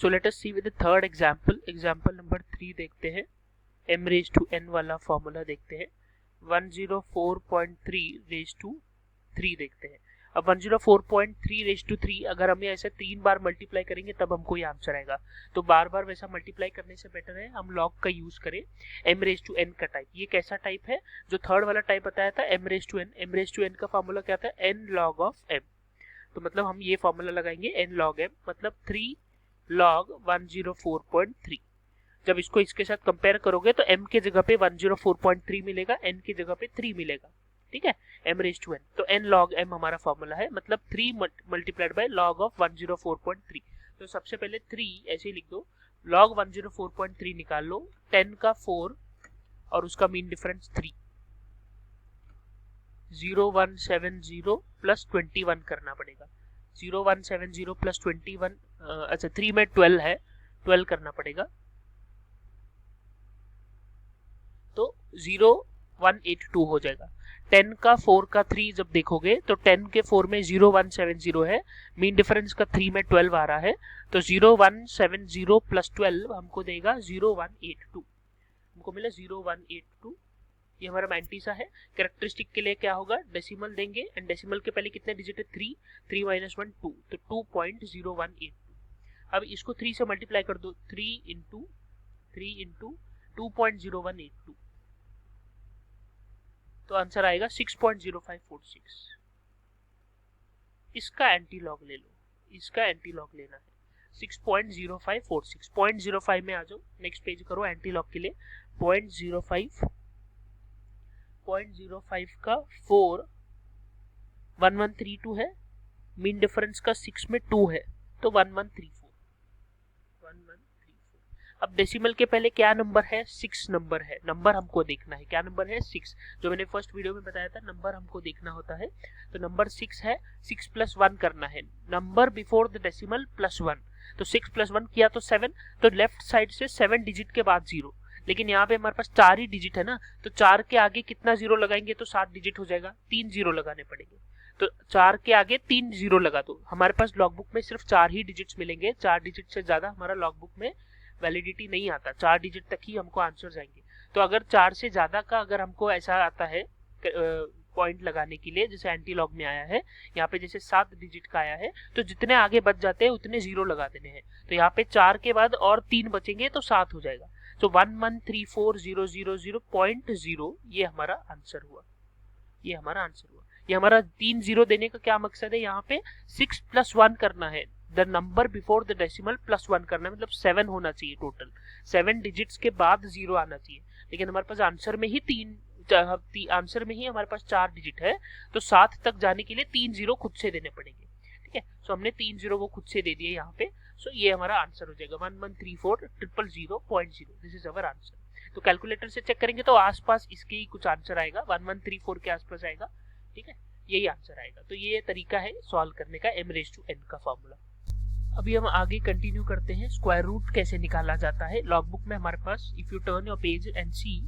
So let us see with the third example, example number 3 देखते हैं। m raise to n वाला formula देखते हैं। 104.3 रेज टू 3 देखते हैं। अब 104.3 रेज टू 3 अगर हम ऐसे 3 बार मल्टीप्लाई करेंगे तब हमको ये आंसर आएगा। तो बार बार वैसा मल्टीप्लाई करने से बेटर है हम लॉग का यूज करें। m रेज टू n का टाइप, ये कैसा टाइप है? जो थर्ड वाला टाइप बताया था m raise to n, m raise to n का फॉर्मूला क्या था? n log of m। तो मतलब हम ये फॉर्मूला लगाएंगे n log m, मतलब 3 log 104.3। जब इसको इसके साथ कंपेयर करोगे तो m के जगह पे 104.3 मिलेगा, n की जगह पे 3 मिलेगा। ठीक है, m रेज टू n। तो n log m हमारा फॉर्मूला है, मतलब 3 मल्टीप्लाइड बाय log ऑफ 104.3। तो सबसे पहले 3 ऐसे ही लिख दो, log 104.3 निकाल लो, 10 का 4 और उसका मीन डिफरेंस 3, 0170 प्लस 21 करना पड़ेगा। 0170 प्लस 21, अच्छा 3 में 12 है, 12 करना पड़ेगा, तो 0182 हो जाएगा। 10 का 4 का 3 जब देखोगे तो 10 के 4 में 0170 है, मीन डिफरेंस का 3 में 12 आ रहा है, तो 0170 प्लस 12 हमको देगा 0182, हमको मिला 0182। ये हमारा मैंटीसा है। कैरेक्टरिस्टिक के लिए क्या होगा? डेसिमल देंगे, एंड डेसिमल के पहले कितने डिजिट है? 3, 3 माइनस 1 2, तो 2.0182। अब इसको 3 से मल्टीप्लाई कर दो, 3 इंटू 2.0182, तो आंसर आएगा 6.0546। इसका एंटी लॉग ले लो, इसका एंटी लॉग लेना है 6.0546। 0.05 में आ जाओ, नेक्स्ट पेज करो एंटी लॉग के लिए। 0.05 का 4 1132 है, मीन डिफरेंस का 6 में 2 है, तो 1134। अब डेसिमल के पहले क्या नंबर है? 6 नंबर है, नंबर हमको देखना है। क्या नंबर है? 6, जो मैंने फर्स्ट वीडियो में बताया था, नंबर हमको देखना होता है। तो नंबर 6 है, 6 प्लस 1 करना है, number before the decimal plus 1। तो 6 प्लस 1 किया तो 7, तो लेफ्ट साइड से 7 डिजिट के बाद 0, लेकिन यहाँ पे हमारे पास 4 ही डिजिट है ना, तो 4 के आगे कितना 0 लगाएंगे तो 7 डिजिट हो जाएगा, 3 0 लगाने पड़ेंगे। तो 4 के आगे 3 0 लगा दो। हमारे पास लॉग बुक में सिर्फ 4 ही डिजिट्स मिलेंगे, 4 डिजिट से ज्यादा हमारा लॉग बुक में वैलिडिटी नहीं आता, 4 डिजिट तक ही हमको आंसर जाएंगे। तो अगर 4 से ज्यादा का अगर हमको ऐसा आता है पॉइंट लगाने के लिए, जैसे एंटी लॉग में आया है, यहाँ पे जैसे 7 डिजिट का आया है, तो जितने आगे बच जाते हैं उतने 0 लगा देने हैं। तो यहाँ पे 4 के बाद और 3 बचेंगे तो 7 हो जाएगा। तो 1134000.0 ये हमारा आंसर हुआ, ये हमारा आंसर हुआ। ये हमारा 3 0 देने का क्या मकसद है? यहाँ पे 6 प्लस 1 करना है, the number before the decimal plus 1 करना है, मतलब 7 होना चाहिए टोटल, 7 डिजिट्स के बाद 0 आना चाहिए। लेकिन हमारे पास आंसर में ही आंसर में ही हमारे पास 4 डिजिट है, तो 7 तक जाने के लिए 3 0 खुद से देने पड़ेंगे। ठीक है, सो हमने 3 0 वो खुद से दे दिए यहाँ पे। सो ये हमारा आंसर हो जाएगा 1134000.0। This is our answer. तो कैलकुलेटर से चेक करेंगे तो आसपास इसके ही कुछ आंसर आएगा, 1134 के आसपास आएगा। ठीक है, यही आंसर आएगा। तो ये तरीका है सॉल्व करने का m रेज टू n का फॉर्मूला। अभी हम आगे कंटिन्यू करते हैं, स्क्वायर रूट कैसे निकाला जाता है। लॉग बुक में हमारे पास if you turn your page and see,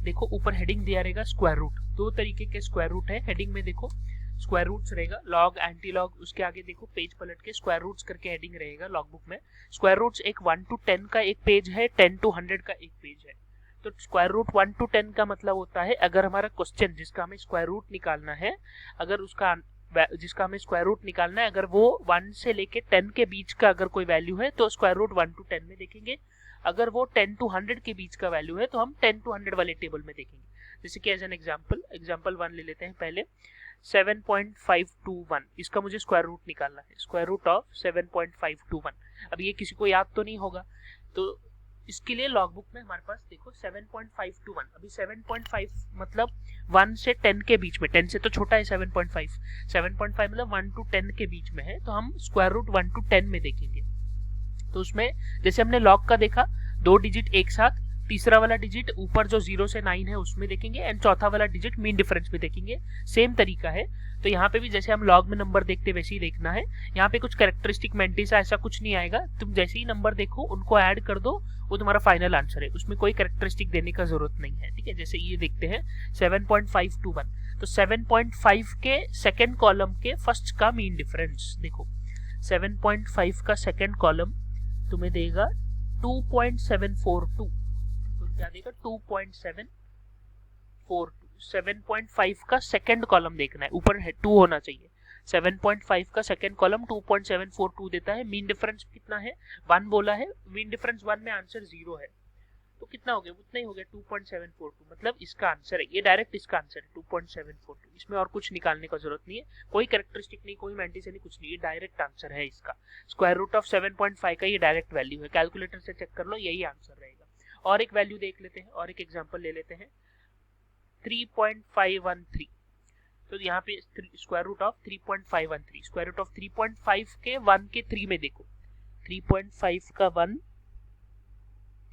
देखो ऊपर हेडिंग दिया रहेगा स्क्वायर रूट। 2 तरीके के स्क्वायर रूट है, हेडिंग में देखो स्क्वायर रूट्स रहेगा, लॉग, एंटी लॉग, उसके आगे देखो पेज पलट के स्क्वायर रूट्स करके हेडिंग रहेगा लॉग बुक में। स्क्वायर रूट्स एक 1 to 10 का एक पेज है, 10 to 100 का एक पेज है। तो स्क्वायर रूट 1 to 10 का मतलब होता है अगर हमारा क्वेश्चन जिसका हमें स्क्वायर रूट निकालना है, अगर उसका जिसका हमें स्क्वायर रूट निकालना है, अगर वो 1 से लेके 10 के बीच का अगर कोई वैल्यू है तो स्क्वायर रूट 1 to 10 में देखेंगे। अगर वो 10 to 100 के बीच का वैल्यू है तो हम 10 to 100 वाले टेबल में देखेंगे। जैसे कि एज एन एग्जांपल 1 ले लेते हैं पहले, 7.521, इसका मुझे स्क्वायर रूट निकालना है, स्क्वायर रूट ऑफ 7.521। अब ये किसी को याद तो नहीं होगा, तो इसके लिए लॉग बुक में हमारे पास देखो 7.521, अभी 7.5 मतलब 1 से 10 के बीच में, 10 से तो छोटा है 7.5 मतलब 1 to 10 के बीच में है, तो हम स्क्वायर रूट 1 to 10 में देखेंगे। तो उसमें जैसे हमने लॉग का देखा, 2 डिजिट एक साथ, तीसरा वाला डिजिट ऊपर जो 0 से 9 है उसमें देखेंगे, एंड चौथा वाला डिजिट मीन डिफरेंस में देखेंगे। सेम तरीका है। तो यहाँ पे भी जैसे हम लॉग में नंबर देखते वैसे ही देखना है। यहाँ पे कुछ कैरेक्टरिस्टिक मैंटीसा ऐसा कुछ नहीं आएगा, तुम जैसे ही नंबर देखो उनको ऐड कर दो, वो तुम्हारा फाइनल आंसर है, उसमें कोई कैरेक्टरिस्टिक देने का जरूरत नहीं है। ठीक है, जैसे ये देखते हैं 7.521, तो 7.5 के सेकेंड कॉलम के फर्स्ट का मीन डिफरेंस देखो, 7.5 का सेकेंड कॉलम तुम्हें देगा 2.742, तो क्या देगा 2.742, 7.5 का सेकंड कॉलम देखना है, ऊपर है 2 होना चाहिए, 7.5 का सेकंड कॉलम 2.742 देता है। मीन डिफरेंस कितना है, 1 बोला है, मीन डिफरेंस 1 में आंसर 0 है, तो कितना हो गया, उतना ही हो गया 2.742, मतलब इसका आंसर है, ये डायरेक्ट इसका आंसर है 2.742। इसमें और कुछ निकालने का जरूरत नहीं है, कोई कैरेक्टरिस्टिक नहीं, कोई मैंटिस नहीं, कुछ नहीं, ये डायरेक्ट आंसर है इसका। स्क्वायर रूट ऑफ 7.5 का ये डायरेक्ट वैल्यू है, कैलकुलेटर से चेक कर लो, यही आंसर रहेगा। और एक वैल्यू देख लेते हैं, और एक एग्जाम्पल ले लेते हैं, 3.513, तो यहाँ पे square root of 3.513, square root of 3.5 के 1 के 3 में देखो, 3.5 का 1,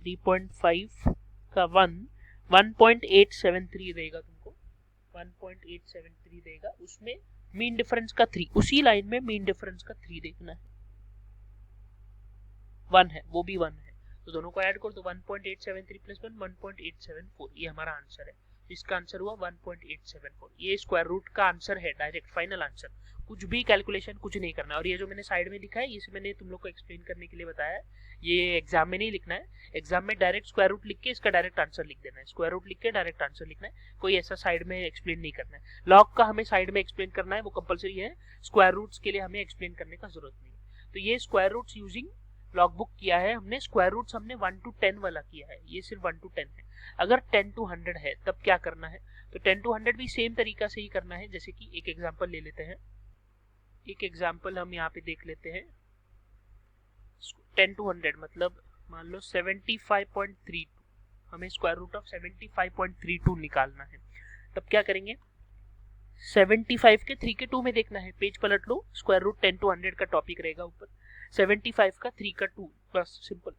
3.5 का 1, 1.873 देगा तुमको, 1.873 देगा, उसमें मीन डिफरेंस का 3, उसी लाइन में मीन डिफरेंस का 3 देखना है, 1 है, वो भी 1 है, तो दोनों को ऐड करो तो 1.873 प्लस 1, 1.874, ये हमारा आंसर है। इसका आंसर हुआ 1.874, ये स्क्वायर रूट का आंसर है, डायरेक्ट फाइनल आंसर, कुछ भी कैलकुलेशन कुछ नहीं करना। और ये जो मैंने साइड में लिखा है, इसे मैंने तुम लोग को एक्सप्लेन करने के लिए बताया है, ये एग्जाम में नहीं लिखना है, एग्जाम में डायरेक्ट स्क्वायर रूट लिख के इसका डायरेक्ट आंसर लिख देना है, स्क्वायर रूट लिख के डायरेक्ट आंसर लिखना है, कोई ऐसा साइड में एक्सप्लेन नहीं करना है। लॉग का हमें साइड में एक्सप्लेन करना है, वो कंपलसरी है, स्क्वायर रूट्स के लिए हमें एक्सप्लेन करने का जरूरत नहीं है। तो ये square roots using log book किया है हमने, स्क्वायर रूट्स हमने 1 to 10 वाला किया है, ये सिर्फ 1 to 10 है। अगर 10 to 100 है तब क्या करना है, तो 10 to 100 भी सेम तरीका से ही करना है। जैसे कि एक एग्जांपल ले लेते हैं, एक एग्जांपल हम यहाँ पे देख लेते हैं, 10 to 100 मतलब मान लो 75.32, हमें स्क्वायर रूट ऑफ 75.32 निकालना है, तब क्या करेंगे, 75 के 3 के 2 में देखना है, पेज पलट लो, स्क्वायर रूट 10 to 100 का टॉपिक रहेगा ऊपर, 75 का 3 का 2, बस सिंपल,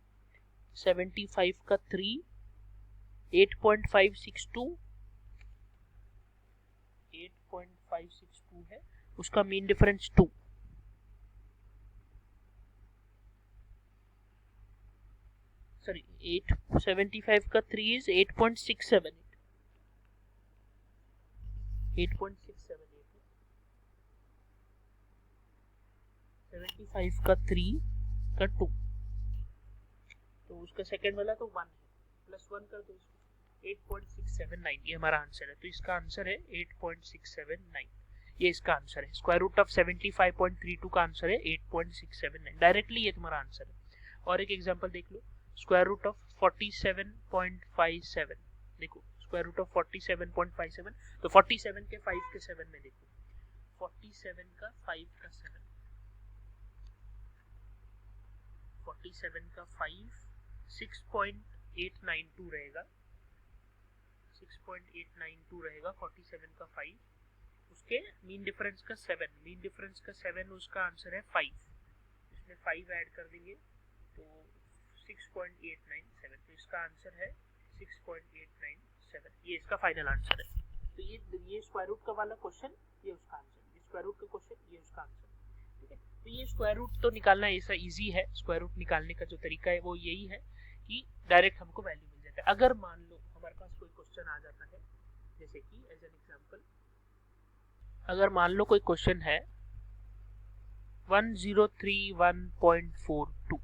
75 का 3 8.562, 8.562 है, उसका मीन डिफरेंस 2, सॉरी 875 का 3 इज 8.678, 8.678, 75 का 3 का 2, तो उसका सेकंड वाला तो 1 है, प्लस 1 कर दो, 8.679, ये हमारा आंसर है। तो इसका आंसर है 8.679, ये इसका आंसर है। स्क्वायर रूट ऑफ 75.32 का आंसर है 8.679, डायरेक्टली ये तुम्हारा आंसर है। और एक एग्जांपल देख लो, स्क्वायर रूट ऑफ 47.57, देखो स्क्वायर रूट ऑफ 47.57, तो 47 के 5 के 7 में देखो, 47 का 5 का 7, 47 का 5 6.892 रहेगा, 6.892 रहेगा 47 का 5, उसके मीन डिफरेंस का 7, मीन डिफरेंस का 7, उसका आंसर है 5, इसमें 5 ऐड कर देंगे तो 6.897, तो इसका आंसर है 6.897, ये इसका फाइनल आंसर है। तो ये स्क्वायर रूट का वाला क्वेश्चन, ये उसका आंसर, ये स्क्वायर रूट का क्वेश्चन, ये उसका आंसर, ठीक है। तो ये स्क्वायर रूट तो निकालना ऐसा इजी है, स्क्वायर रूट निकालने का जो तरीका है वो यही है कि डायरेक्ट हमको वैल्यू मिल जाता है। अगर मान लो हमारे पास कोई क्वेश्चन आ जाता है, जैसे कि एज एन एग्जांपल, अगर मान लो कोई क्वेश्चन है 1031.42,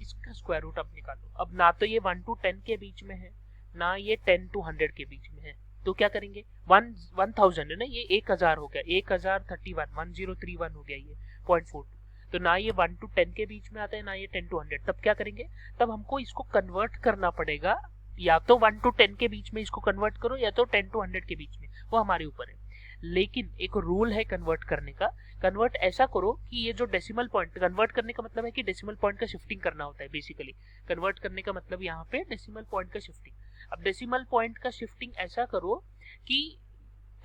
इसका स्क्वायर रूट अब निकालो। अब ना तो ये 1 to 10 के बीच में है, ना ये 10 to 100 के बीच में है, तो क्या करेंगे, 1000 है ना, ये 1000 हो गया, 1031, 1031 हो गया ये 0.42, तो ना ये 1 to 10 के बीच में आता है, ना ये 10 to 100, तब क्या करेंगे, तब हमको इसको कन्वर्ट करना पड़ेगा, या तो 1 to 10 के बीच में इसको कन्वर्ट करो, या तो 10 to 100 के बीच में, वो हमारे ऊपर है। लेकिन एक रूल है कन्वर्ट करने का, कन्वर्ट ऐसा करो कि ये जो डेसिमल पॉइंट, कन्वर्ट करने का मतलब है कि डेसिमल पॉइंट का शिफ्टिंग करना होता है बेसिकली, कन्वर्ट करने का मतलब यहाँ पे डेसिमल पॉइंट का शिफ्टिंग। अब डेसिमल पॉइंट का शिफ्टिंग ऐसा करो कि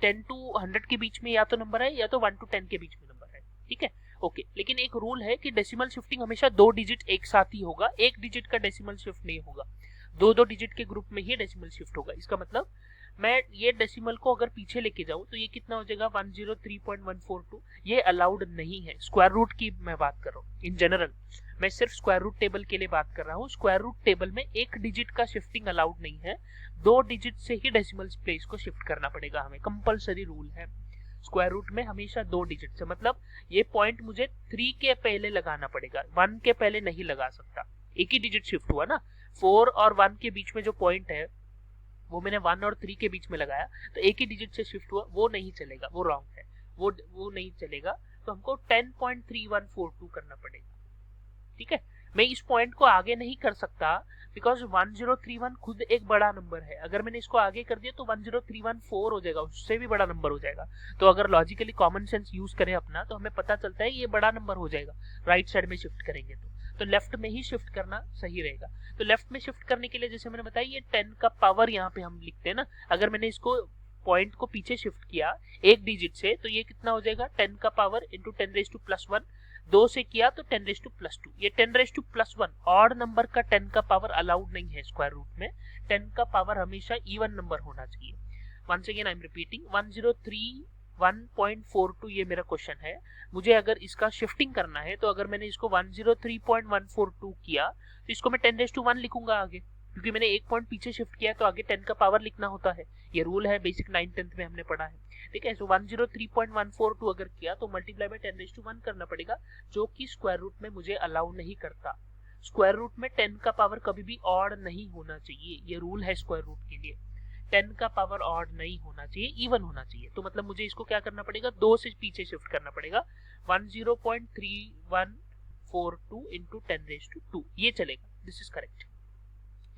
10 to 100 के बीच में या तो नंबर है, या तो 1 to 10 के बीच में नंबर है, ठीक है, ओके। लेकिन एक रूल है कि डेसिमल शिफ्टिंग हमेशा 2 डिजिट एक साथ ही होगा, 1 डिजिट का डेसिमल शिफ्ट नहीं होगा, 2 डिजिट के ग्रुप में ही डेसिमल शिफ्ट होगा। इसका मतलब मैं ये डेसिमल को अगर पीछे लेके जाऊं तो ये कितना हो जाएगा, 103.142, ये अलाउड नहीं है। स्क्वायर रूट की मैं बात कर रहा हूँ इन जनरल, मैं सिर्फ स्क्वायर रूट टेबल के लिए बात कर रहा हूँ। स्क्वायर रूट टेबल में 1 डिजिट का शिफ्टिंग अलाउड नहीं है, 2 डिजिट से ही डेसिमल प्लेस को शिफ्ट करना पड़ेगा हमें, कंपलसरी रूल है। स्क्वायर रूट में हमेशा 2 डिजिट से, मतलब ये पॉइंट मुझे 3 के पहले लगाना पड़ेगा, 1 के पहले नहीं लगा सकता। एक ही डिजिट शिफ्ट हुआ ना, 4 और 1 के बीच में जो पॉइंट है वो मैंने 1 और 3 के बीच में लगाया, तो एक ही डिजिट से शिफ्ट हुआ, वो नहीं चलेगा, वो रॉन्ग है, वो नहीं चलेगा। तो हमको 10.3142 करना पड़ेगा। ठीक है, मैं इस पॉइंट को आगे नहीं कर सकता बिकॉज 1031 खुद एक बड़ा नंबर है। अगर मैंने इसको आगे कर दिया तो 10314 हो जाएगा, उससे भी बड़ा नंबर हो जाएगा। तो अगर लॉजिकली कॉमन सेंस यूज करें अपना, तो हमें पता चलता है ये बड़ा नंबर हो जाएगा राइट साइड में शिफ्ट करेंगे तो लेफ्ट में ही शिफ्ट करना सही रहेगा। तो लेफ्ट में शिफ्ट करने के लिए जैसे मैंने बताया, ये 10 का पावर यहाँ पे हम लिखते हैं ना, अगर मैंने इसको पॉइंट को पीछे शिफ्ट किया एक डिजिट से, तो ये कितना हो जाएगा 10 का पावर इंटू 10⁻+1, 2 से किया तो 10⁻+2। ये 10⁻+1 ऑड नंबर का 10 का पावर अलाउड नहीं है स्क्वायर रूट में, 10 का पावर हमेशा इवन नंबर होना चाहिए। Once again I am repeating, 1031.42 ये मेरा क्वेश्चन है। मुझे अगर इसका शिफ्टिंग करना है, तो अगर मैंने इसको 103.142 किया तो इसको मैं 10⁻1 लिखूंगा आगे, क्योंकि मैंने एक पॉइंट पीछे शिफ्ट किया तो आगे 10 का पावर लिखना होता है, ये रूल है, बेसिक 9th-10th में हमने पढ़ा है। ठीक है, सो 103.142 अगर किया तो मल्टीप्लाई बाय 10⁻1 करना पड़ेगा, जो कि स्क्वायर रूट में मुझे अलाउ नहीं करता। स्क्वायर रूट में 10 का पावर कभी भी ऑड नहीं होना चाहिए, ये रूल है स्क्वायर रूट के लिए। 10 का पावर ऑड नहीं होना चाहिए, इवन होना चाहिए। तो मतलब मुझे इसको क्या करना पड़ेगा, 2 से पीछे शिफ्ट करना पड़ेगा, 10.3142 इंटू 10⁻2 ये चलेगा, दिस इज करेक्ट।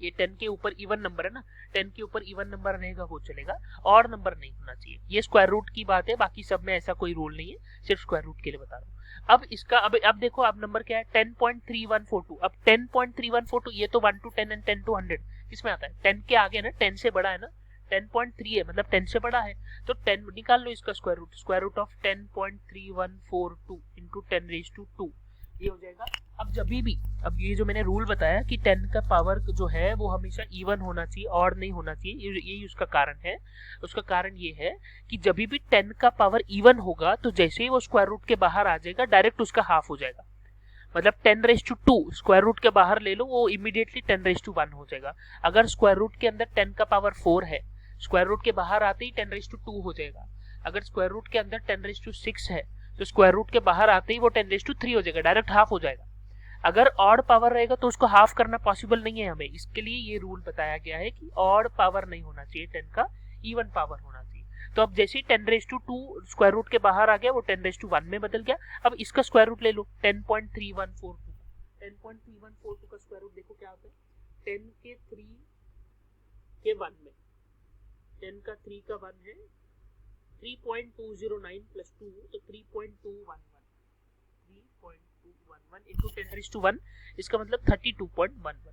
ये 10 के ऊपर इवन नंबर है ना, 10 के ऊपर इवन नंबर रहेगा वो चलेगा, ऑड नंबर नहीं होना चाहिए। ये स्क्वायर रूट की बात है, बाकी सब में ऐसा कोई रूल नहीं है, सिर्फ स्क्वायर रूट के लिए बता रहा हूँ। अब इसका अब देखो, अब नंबर क्या है 10.3142। अब 10.3142 ये तो 1 to 10 एंड 10 to 100 किसमें आता है, 10 के आगे ना, 10 से बड़ा है ना, 10.3 है मतलब 10 से बड़ा है, तो 10 निकाल लो इसका square root. Square root of 10.3142 into 10⁻2 ये हो जाएगा। अब अब ये जो मैंने रूल बताया कि 10 का पावर जो है वो हमेशा इवन होना चाहिए, ऑड नहीं होना चाहिए, यही उसका कारण है। उसका कारण ये है कि जब भी 10 का पावर इवन होगा तो जैसे ही वो स्क्वायर रूट के बाहर आ जाएगा, डायरेक्ट उसका हाफ हो जाएगा। मतलब 10⁻2 स्क्वायर रूट के बाहर ले लो, वो इमीडिएटली 10⁻1 हो जाएगा। अगर स्क्वायर रूट के अंदर 10 का पावर 4 है, स्क्वायर रूट के बाहर आते ही 10⁻2 हो जाएगा। अगर स्क्वायर रूट के अंदर 10⁻6 है तो स्क्वायर रूट के बाहर आते ही वो 10⁻3 हो जाएगा, डायरेक्ट हाफ हो जाएगा। अगर ऑड पावर रहेगा तो उसको हाफ करना पॉसिबल नहीं है हमें, इसके लिए ये रूल बताया गया है कि ऑड पावर नहीं होना चाहिए 10 का, इवन पावर होना चाहिए। तो अब जैसे ही 10⁻2 स्क्वायर रूट के बाहर आ गया, वो 10⁻1 में बदल गया। अब इसका स्क्वायर रूट ले लो, 10.3142 का स्क्वायर रूट देखो क्या होता है, 10 के 3 के 1 में, 10 का 3 का 1 है 3.209 प्लस 2 तो 3.211 इंटू 10⁻1, इसका मतलब 32.11।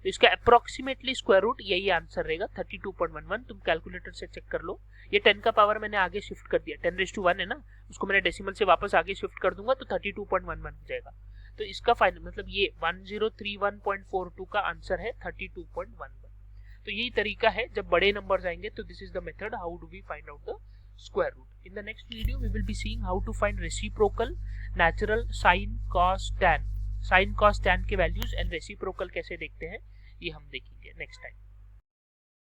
तो इसका अप्रोक्सीमेटली स्क्वायर रूट यही आंसर रहेगा 32.11। तुम कैलकुलेटर से चेक कर लो। ये 10 का पावर मैंने आगे शिफ्ट कर दिया, 10⁻1 है ना, उसको मैंने डेसिमल से वापस आगे शिफ्ट कर दूंगा तो 32.11 हो जाएगा। तो इसका फाइनल मतलब ये 1031.42 का आंसर है 32.11। तो यही तरीका है जब बड़े नंबर आएंगे, तो this is the method how do we find out the square root. In the next video we will be seeing how to find reciprocal, natural, sin, cos, tan के values and reciprocal कैसे देखते हैं, ये हम देखेंगे next time.